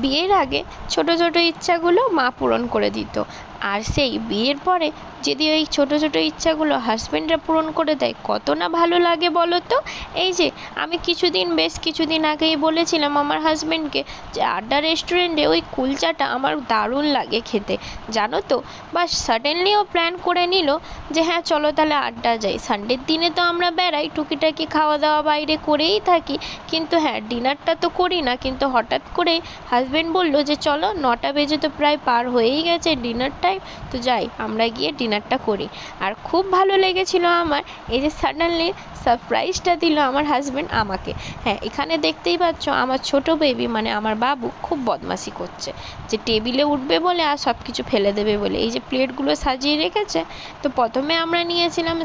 বিয়ের আগে ছোট ছোট ইচ্ছাগুলো মা পূরণ করে দিত, আর সেই বিয়ের পরে যদি ওই ছোট ছোট ইচ্ছাগুলো হাজব্যান্ডরা পূরণ করে দেয় কত না ভালো লাগে বলো তো। এই যে আমি বেশ কিছুদিন আগেই বলেছিলাম আমার হাজব্যান্ডকে যে আড্ডা রেস্টুরেন্টে ওই কুলচাটা আমার দারুণ লাগে খেতে, জানো তো। বাস সাডেনলি ও প্ল্যান করে নিল যে হ্যাঁ চলো তাহলে আড্ডা যাই। সানডের দিনে তো আমরা বেড়াই, টুকিটাকি খাওয়া দাওয়া বাইরে করেই থাকি, কিন্তু হ্যাঁ ডিনারটা তো করি না। কিন্তু হঠাৎ করে হাজব্যান্ড বলল যে চলো 9টা বেজে তো প্রায় পার হয়েই গেছে ডিনার টাইম, তো যাই আমরা গিয়ে ডিনারটা করি। আর খুব ভালো লেগেছিল আমার এই যে সাডেনলি সারপ্রাইজটা দিল আমার হাজব্যান্ড আমাকে। হ্যাঁ এখানে দেখতেই পাচ্ছ আমার ছোট বেবি মানে আমার বাবু খুব বদমাশি করছে, যে টেবিলে উঠবে বলে আর সব কিছু ফেলে দেবে বলে এই যে প্লেটগুলো সাজিয়ে রেখেছে। তো প্রথমে আমরা নিয়েছিলাম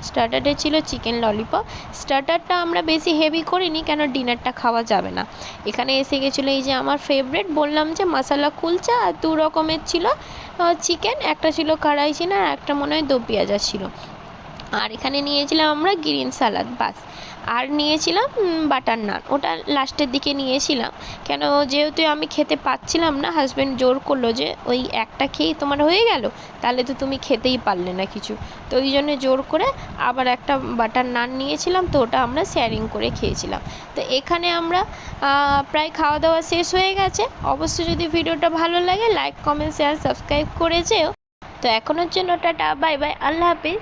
স্টার্টারে ছিল চিকেন ললিপপ। স্টার্টারটা আমরা বেশি হেভি করিনি, কেন ডিনারটা খাওয়া যাবে না। এখানে এসে গেছিলো এই যে আমার ফেভারিট বললাম যে মশলা কুলচা, আর 2 রকমের ছিল চিকেন, একটা ছিল কড়াই চিনা, আর একটা মনে হয় দো পেঁয়াজা ছিল। আর এখানে নিয়েছিলাম আমরা গ্রিন সালাদ বাস। আর নিয়েছিলাম বাটার নান, ওটা লাস্টের দিকে নিয়েছিলাম, কেন যেহেতু আমি খেতে পাচ্ছিলাম না, হাজব্যান্ড জোর করলো যে ওই একটা খেয়েই তোমার হয়ে গেল, তাহলে তো তুমি খেতেই পারলে না কিছু, তো ওই জন্য জোর করে আবার একটা বাটার নান নিয়েছিলাম, তো ওটা আমরা শেয়ারিং করে খেয়েছিলাম। তো এখানে আমরা প্রায় খাওয়া দাওয়া শেষ হয়ে গেছে। অবশ্যই যদি ভিডিওটা ভালো লাগে লাইক কমেন্ট শেয়ার সাবস্ক্রাইব করে যেও। তো এখনের জন্য টাটা বাই বাই, আল্লাহ হাফিজ।